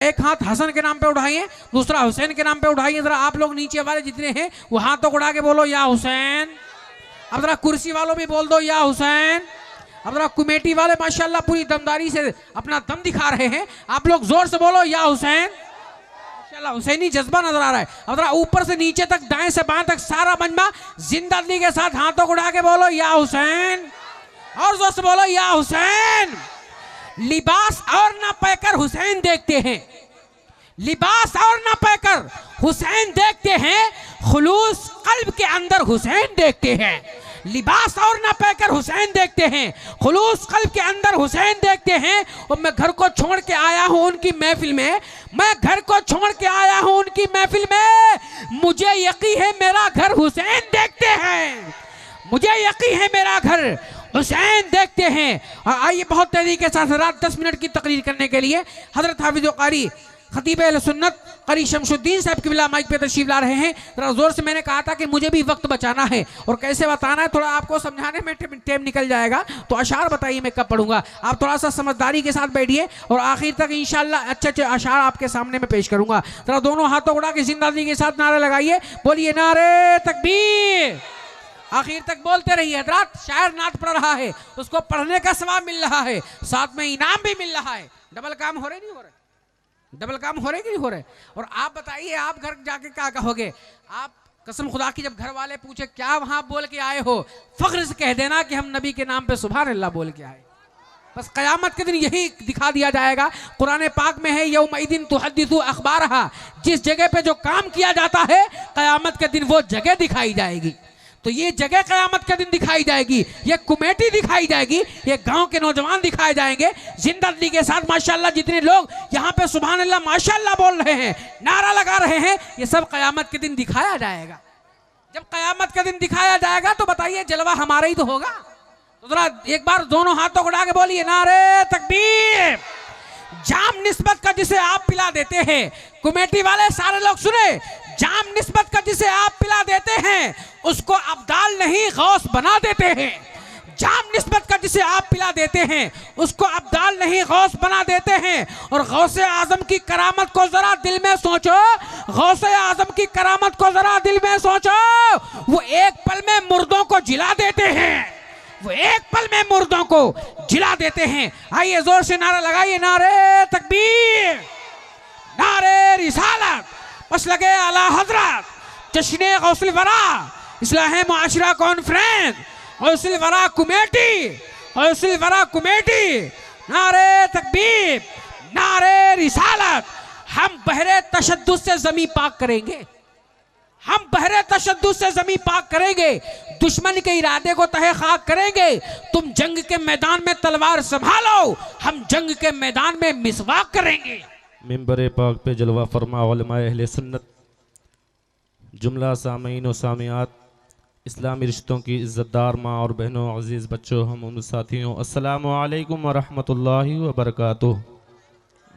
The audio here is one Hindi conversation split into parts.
एक हाथ हसन के नाम पे उठाइए, दूसरा हुसैन के नाम पे उठाइए। जरा आप लोग नीचे वाले जितने हैं वो हाथ तो उठा के बोलो या हुसैन। अब जरा कुर्सी वालों भी बोल दो या हुसैन। अब जरा कमेटी वाले माशाल्लाह पूरी दमदारी से अपना दम दिखा रहे हैं, आप लोग जोर से बोलो या हुसैन। माशाल्लाह हुसैनी जज्बा नजर आ रहा है। अब जरा ऊपर से नीचे तक, दाएं से बाएं तक सारा मजमा जिंदगी के साथ हाथों को उठा के बोलो या हुसैन, और जोर से बोलो या हुसैन। लिबास और ना पहकर हुसैन देखते हैं, लिबास और ना पहकर हुसैन देखते हैं, खुलूस कल्ब के अंदर हुसैन देखते हैं। लिबास और ना पहकर हुसैन देखते हैं, खुलूस कल्ब के अंदर हुसैन देखते हैं। और मैं घर को छोड़ के आया हूं उनकी महफिल में, मैं घर को छोड़ के आया हूं उनकी महफिल में, मुझे यकीन है मेरा घर हुसैन देखते हैं, मुझे यकीन है मेरा घर हुसैन देखते हैं। और आइए बहुत तेजी के साथ रात 10 मिनट की तकरीर करने के लिए हजरत हाफिज कारी खतीब अहले सुन्नत कारी शमशुद्दीन साहब की बिला माइक पे तशरीफ ला रहे हैं। जरा जोर से मैंने कहा था कि मुझे भी वक्त बचाना है, और कैसे बताना है थोड़ा आपको समझाने में टाइम निकल जाएगा, तो अशार बताइए मैं कब पढ़ूंगा। आप थोड़ा सा समझदारी के साथ बैठिए और आखिर तक इंशाल्लाह अच्छे अच्छे अशार आपके सामने में पेश करूंगा। जरा दोनों हाथों उड़ा के जिंदगी के साथ नारे लगाइए, बोलिए नारे तकबीर। आखिर तक बोलते रहिए। हजरात शायर नात पढ़ रहा है, उसको पढ़ने का सवाब मिल रहा है, साथ में इनाम भी मिल रहा है। डबल काम हो रहे नहीं हो रहे, डबल काम हो रहे कि नहीं हो रहे। और आप बताइए आप घर जाके क्या कहोगे। आप कसम खुदा की जब घर वाले पूछे क्या वहां बोल के आए हो, फख्र से कह देना कि हम नबी के नाम पे सुभान अल्लाह बोल के आए। बस कयामत के दिन यही दिखा दिया जाएगा। कुरान पाक में है यौमइदिन तुहद्दिसु अखबारहा, जिस जगह पे जो काम किया जाता है कयामत के दिन वो जगह दिखाई जाएगी। तो ये जगह कयामत के दिन दिखाई जाएगी, ये कमेटी दिखाई जाएगी, ये गांव के नौजवान दिखाए जाएंगे जिंदगी के साथ। माशाल्लाह जितने लोग यहाँ पे सुभान अल्लाह माशाल्लाह बोल रहे हैं, नारा लगा रहे हैं, ये सब कयामत के दिन दिखाया जाएगा। जब कयामत के दिन दिखाया जाएगा तो बताइए जलवा हमारा ही तो होगा। तो जरा एक बार दोनों हाथों को उठा के बोलिए नारे तकबीर। जाम निस्बत का जिसे आप पिला देते हैं, कमेटी वाले सारे लोग सुने, जाम निस्बत का जिसे आप पिला देते हैं उसको अब्दाल नहीं गौस बना देते हैं। जाम निस्बत का जिसे आप पिला देते हैं उसको अब्दाल नहीं गौस बना देते हैं। और गौसे आजम की करामत को जरा दिल में सोचो, गौसे आजम की करामत को जरा दिल में सोचो, वो एक पल में मुर्दों को जिला देते हैं, वो एक पल में मुर्दों को जिला देते हैं। आइए जोर से नारा लगाइए नारे तकबीर, नारे रिसालत, बस लगे आला हजरत, जश्न गौसुल वरा, इस्लाह मुआशरा कॉन्फ्रेंस, गौसुल वरा कमेटी, गौसुल वरा कमेटी, नारे तकबीर, नारे रिसालत। हम बहरे तशद्दुद से जमी पाक करेंगे, हम बहरे तशद्दुद से जमी पाक करेंगे, दुश्मन के इरादे को तहे खाक करेंगे। तुम जंग के मैदान में तलवार संभालो, हम जंग के मैदान में मिसवाक करेंगे। मिंबर पाक पे जलवा फरमा उलमाए अहले सुन्नत, जुमला सामीन और सामियात, इस्लामी रिश्तों की इज़्ज़तदार माँ और बहनों, अजीज़ बच्चों, हम उन साथियों, अस्सलामु अलैकुम व रहमतुल्लाहि व बरकातुहू।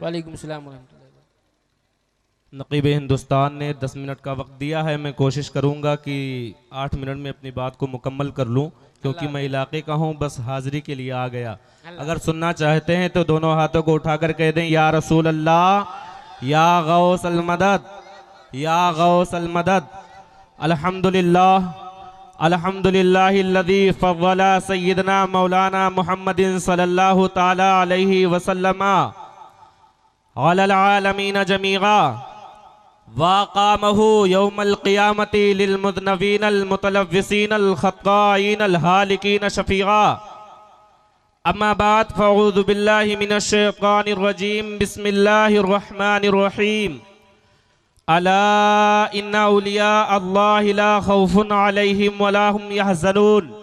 वालेकुम सलाम व रहमतुल्लाह। नक़ीब हिंदुस्तान ने 10 मिनट का वक्त दिया है, मैं कोशिश करूँगा कि 8 मिनट में अपनी बात को मुकम्मल कर लूँ, क्योंकि मैं इलाके का हूँ, बस हाज़िरी के लिए आ गया। अगर सुनना चाहते हैं तो दोनों हाथों को उठाकर कह दें या रसूल अल्लाह, या गौस अल मदद, या गौस अल मदद। अल्हम्दुलिल्लाह, अल्हम्दुलिल्लाहिल्लज़ी फ़व्वला सय्यदना मौलाना मुहम्मदिन सल्लल्लाहु ताला अलैहि वसल्लम अलल आलमीन जमीआ वाक़ामहु यौमल क़ियामति लिल मुज़नबीनल मुतलव्विसीनल ख़त्ताईनल हालिकीन शफ़ीआ। अम्मा बाद फ़अऊज़ु बिल्लाहि मिनश शैतानिर रजीम, बिस्मिल्लाहिर रहमानिर रहीम। अला इन्ना औलिया अल्लाहि ला खौफुन अलैहिम वला हुम यहज़नून।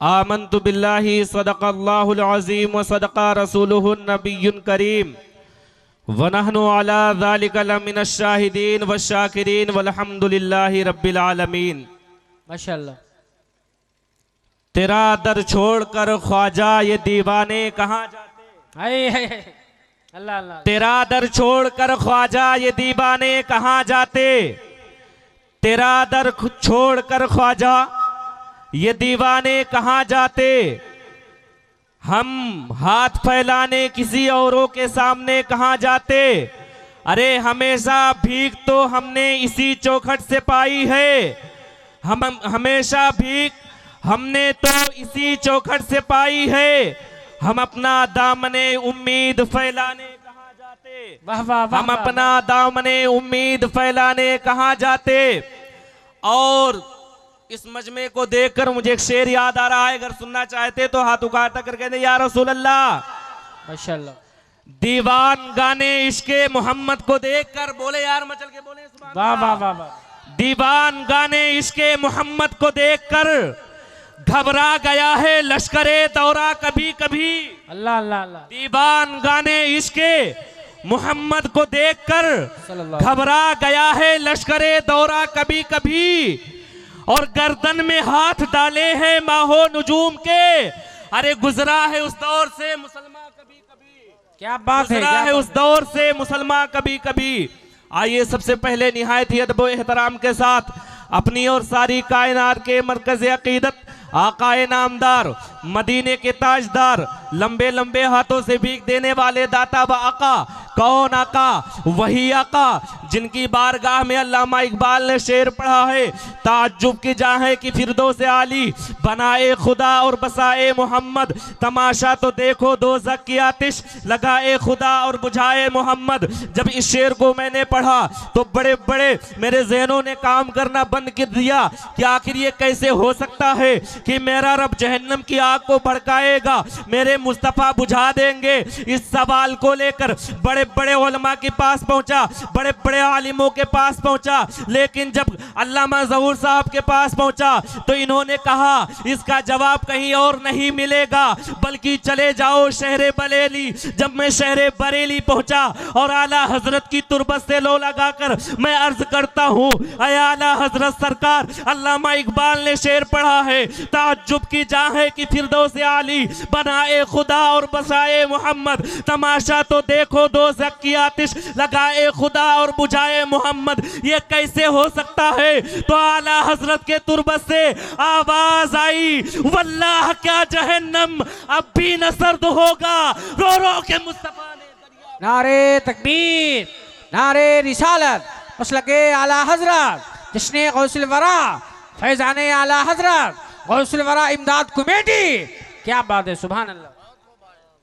आमन्तु बिल्लाहि सदक़ल्लाहुल अज़ीम व सदक़ा रसूलुहुन नबियुन करीम व नहनु अला ज़ालिका लमिनश शाहिदीन व शाकिरीन वल्हम्दुलिल्लाहि रब्बिल आलमीन। माशाअल्लाह। तेरा दर छोड़कर ख्वाजा ये दीवाने कहाँ जाते, हाय अल्लाह अल्लाह। तेरा दर छोड़कर ख्वाजा ये दीवाने कहाँ जाते, तेरा दर छोड़कर ख्वाजा ये दीवाने कहाँ जाते। हम हाथ फैलाने किसी औरों के सामने कहाँ जाते, अरे हमेशा भीख तो हमने इसी चौखट से पाई है, हम हमेशा भीख हमने तो इसी चौखट से पाई है। हम अपना दामने उम्मीद फैलाने कहाँ जाते, वाह वाह वाह, हम अपना दामने उम्मीद फैलाने कहाँ जाते। और इस मजमे को देखकर मुझे एक शेर याद आ रहा है, अगर सुनना चाहते तो हाथ उठाकर कर कहते या रसूल अल्लाह। माशाल्लाह। दीवान गाने इश्के मोहम्मद को देखकर, बोले यार मचल के बोले सुभान वाह अल्लाह। वाह वाह वाह। दीवान गाने इश्के मोहम्मद को देखकर घबरा गया है लश्करे दौरा कभी कभी। अल्लाह अल्लाह अल्लाह। दीवान गाने इश्के मोहम्मद को देखकर सल्लल्लाहु घबरा गया है लश्करे दौरा कभी कभी, और गर्दन में हाथ डाले हैं माहो nuजूम के। अरे गुजरा है उस दौर से मुसलमान कभी कभी, क्या बात है, गुजरा क्या है बात उस दौर से मुसलमान कभी कभी। आइए सबसे पहले निहायत ही अदब व एहतराम के साथ अपनी और सारी कायनात के मरकज़ अकीदत आकाए नामदार मदीने के ताजदार लंबे लंबे हाथों से भीख देने वाले दाता व आका, कौन आका, वही आका जिनकी बारगाह में अल्लामा इकबाल ने शेर पढ़ा है, ताज्जुब की जाहे कि फिरदौस आली बनाए खुदा और बसाए मोहम्मद, तमाशा तो देखो दोज़ख की आतिश लगाए खुदा और बुझाए मोहम्मद। जब इस शेर को मैंने पढ़ा तो बड़े बड़े मेरे ज़हनों ने काम करना बंद कर दिया कि आखिर ये कैसे हो सकता है कि मेरा रब जहन्नम की आग को भड़काएगा, मेरे मुस्तफ़ा बुझा देंगे। इस सवाल को लेकर बड़े बड़े उलमा के पास पहुंचा, बड़े बड़े आलिमों के पास पहुंचा, लेकिन जब अल्लामा ज़हूर साहब के पास पहुंचा तो इन्होंने कहा इसका जवाब कहीं और नहीं मिलेगा, बल्कि चले जाओ शहर बरेली। जब मैं शहर बरेली पहुंचा और आला हजरत की तुरबत से लो लगाकर मैं अर्ज करता हूँ, ऐ आला हजरत सरकार, अल्लामा इकबाल ने शेर पढ़ा है, ताज्जुब की जाहे कि फिरदौस आली बनाए खुदा और बसाए मोहम्मद, तमाशा तो देखो दोज़ख की आतिश लगाए खुदा और बुझाए मोहम्मद। ये कैसे हो सकता है? तो आला हजरत के तुरबत से आवाज आई, वल्लाह क्या जहन्नम अब भी न सर्द होगा, रो रो के मुस्तफा ने। नारे तकबीर, नारे रिसालत, मसलके आला हजरत, जश्न गौसुल वरा, फैजाने आला हजरत, गौसुल वरा इमदाद कमेटी। क्या बात है, सुभान अल्लाह।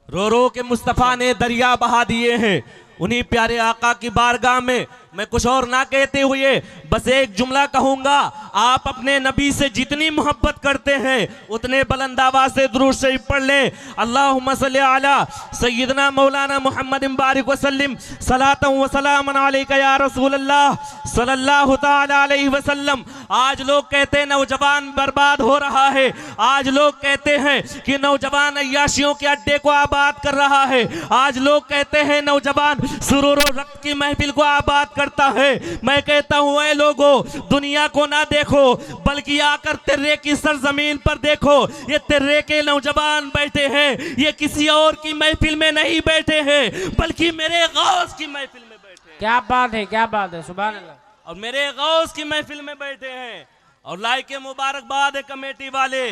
रो रो के मुस्तफा ने दरिया बहा दिए हैं। उन्हीं प्यारे आका की बारगाह में मैं कुछ और ना कहते हुए बस एक जुमला कहूंगा, आप अपने नबी से जितनी मोहब्बत करते हैं उतने बुलंद आवाज से दुरूद शरीफ पढ़ लें। अल्लाहुम्मा सल्ली अला सय्यदना मौलाना मुहम्मद बारिक वसल्लम सलातन व सलामन अलैका या रसूल अल्लाह सल्लल्लाहु तआला अलैहि वसल्लम। आज लोग कहते हैं नौजवान बर्बाद हो रहा है, आज लोग कहते हैं कि नौजवान अय्याशियों के अड्डे को आबाद कर रहा है, आज लोग कहते हैं नौजवान सुरूर और रक्त की महफिल को आबाद करता है। मैं कहता हूं ऐ लोगो, दुनिया को ना देखो बल्कि आकर तिर्रे की सरजमीन पर देखो। ये तिर्रे के नौजवान बैठे हैं, ये किसी और की महफिल में नहीं बैठे हैं बल्कि मेरे गौस की महफिल में बैठे हैं। क्या बात है, क्या बात है, सुभान अल्लाह। और मेरे गौस की महफिल में बैठे हैं। और लाइके मुबारकबाद है कमेटी वाले,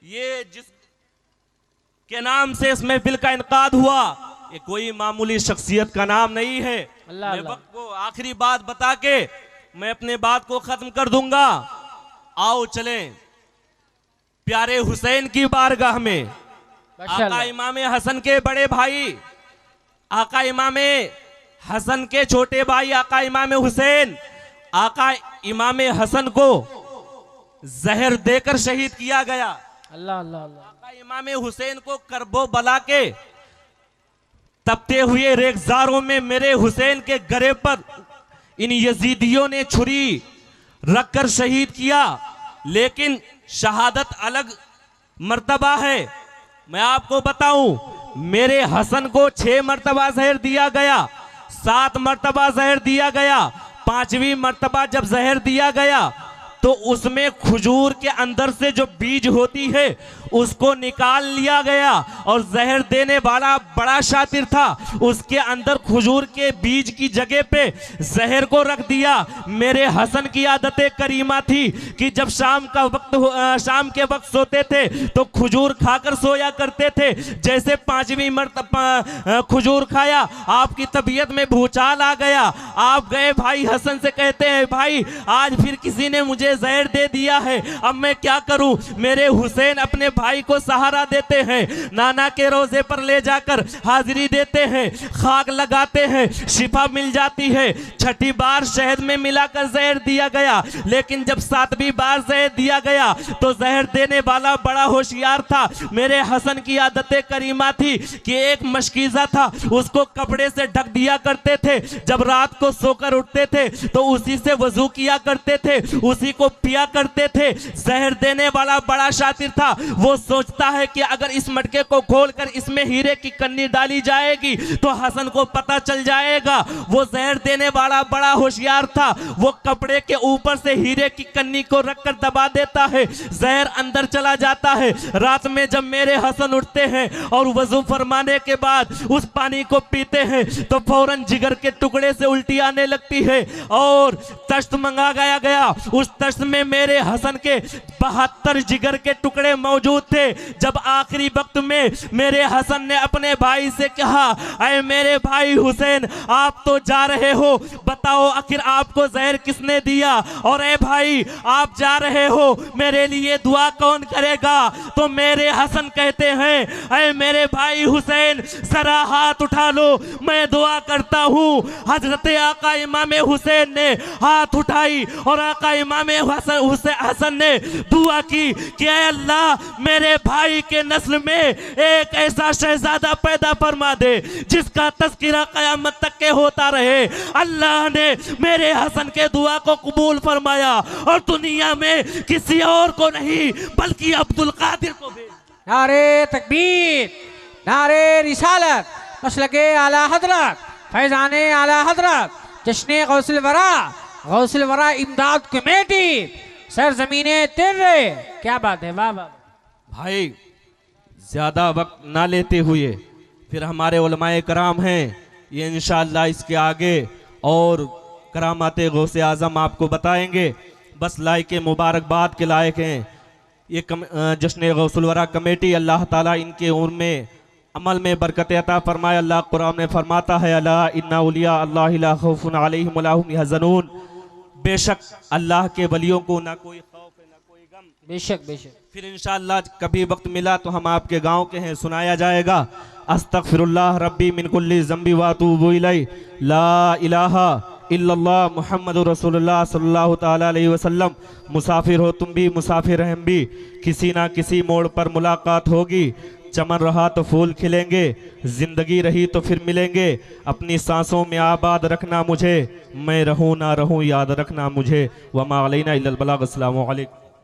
ये जिस के नाम से इस महफिल का इनकाद हुआ ये कोई मामूली शख्सियत का नाम नहीं है। अल्लाह मैं अल्लाह। वक्त को आखिरी बात बता के मैं अपने बात को खत्म कर दूंगा। आओ चलें प्यारे हुसैन की बारगाह में, आका माशाअल्लाह। इमाम हसन के बड़े भाई, आका इमाम हसन के छोटे भाई आका इमाम हुसैन, आका इमाम हसन को जहर देकर शहीद किया गया। अल्लाह अल्लाह अल्लाह। आका इमाम हुसैन को करबो बला के तपते हुए रेगजारों में मेरे हुसैन के गरे पर इन यजीदियों ने छुरी रखकर शहीद किया। लेकिन शहादत अलग मर्तबा है। मैं आपको बताऊं, मेरे हसन को 6 मर्तबा जहर दिया गया, 7 मर्तबा जहर दिया गया, 5वीं मर्तबा जब जहर दिया गया तो उसमें खजूर के अंदर से जो बीज होती है उसको निकाल लिया गया और जहर देने वाला बड़ा शातिर था, उसके अंदर खजूर के बीज की जगह पे जहर को रख दिया। मेरे हसन की आदत करीमा थी कि जब शाम के वक्त सोते थे तो खजूर खाकर सोया करते थे। जैसे 5वीं मर्तबा खजूर खाया, आपकी तबीयत में भूचाल आ गया। आप गए भाई हसन से, कहते हैं भाई आज फिर किसी ने मुझे जहर दे दिया है, अब मैं क्या करूं। मेरे हुसैन अपने भाई को सहारा देते हैं, नाना के रोजे पर ले जाकर हाजिरी देते हैं, खाक लगाते हैं, शिफा मिल जाती है। 6ठी बार शहद में मिलाकर जहर दिया गया, लेकिन जब 7वीं बार जहर दिया गया तो जहर देने वाला बड़ा होशियार था। मेरे हसन की आदत करीमा थी कि एक मशकीज़ा था, उसको कपड़े से ढक दिया करते थे। जब रात को सोकर उठते थे तो उसी से वजू किया करते थे, उसी को पिया करते थे। जहर देने वाला बड़ा शातिर था, वो सोचता है कि अगर इस मटके को खोलकर इसमें हीरे की कन्नी डाली जाएगी तो हसन को पता चल जाएगा। वो जहर देने वाला बड़ा होशियार था, वो कपड़े के ऊपर से हीरे की कन्नी को रखकर दबा देता है, जहर अंदर चला जाता है। रात में जब मेरे हसन उठते हैं और वजू फरमाने के बाद उस पानी को पीते हैं तो फौरन जिगर के टुकड़े से उल्टी आने लगती है और तश्त मंगा गया। उस तश्त में मेरे हसन के 72 जिगर के टुकड़े मौजूद थे। जब आखिरी वक्त में मेरे हसन ने अपने भाई से कहा, अरे मेरे भाई हुसैन आप तो जा रहे हो, बताओ आखिर आपको जहर किसने दिया, और ए भाई आप जा रहे हो मेरे लिए दुआ कौन करेगा। तो मेरे हसन कहते हैं, अरे मेरे भाई हुसैन जरा हाथ उठा लो, मैं दुआ करता हूँ। हजरत आका इमाम हुसैन ने हाथ उठाई और आका इमाम हसन ने दुआ की कि ऐ अल्लाह मेरे भाई के नस्ल में एक ऐसा शहजादा पैदा फरमा दे जिसका तज़किरा क़यामत तक के होता रहे। अल्लाह ने मेरे हसन के दुआ को कबूल फरमाया और दुनिया में किसी और को नहीं बल्कि अब्दुल कादिर को भेजा। नारे तकबीर, नारे रिसालत, मसलके आला हजरत, फैजाने आला हजरत, जश्न गौसुल वरा इमदाद कमेटी, सरजमीने तिर्रे। क्या बात है, वाह वाह भाई। ज़्यादा वक्त ना लेते हुए फिर हमारे उलमाए कराम हैं, ये इंशाअल्लाह इसके आगे और करामाते गौसे आज़म आपको बताएंगे। बस लायक मुबारकबाद के लायक हैं ये जश्न गौसुल वरा कमेटी। अल्लाह ताला इनके उम्र में अमल में बरकत अता फरमाए। अल्लाह कुरान में फरमाता है, अला इन्ना औलिया अल्लाह ला खौफुन अलैहिम वला हुम यहज़नून। बेशक अल्लाह के वलियों को ना कोई खौफ है ना कोई गम। बेशक बेशक। फिर इंशाअल्लाह कभी वक्त मिला तो हम आपके गांव के हैं, सुनाया जाएगा। अस्तगफिरुल्लाह रब्बी मिन कुल्ली ज़ंबी व अतूबु इलैहि, ला इलाहा इल्लल्लाह मुहम्मदुर रसूलुल्लाह सल्लल्लाहु ताला अलैहि वसल्लम। मुसाफिर हो तुम भी, मुसाफिर हम भी, किसी ना किसी मोड़ पर मुलाकात होगी। चमन रहा तो फूल खिलेंगे, जिंदगी रही तो फिर मिलेंगे। अपनी सांसों में आबाद रखना मुझे, मैं रहूं ना रहूं याद रखना मुझे। वमा अलैना इल्लल बलाग। अस्सलामु अलैकुम।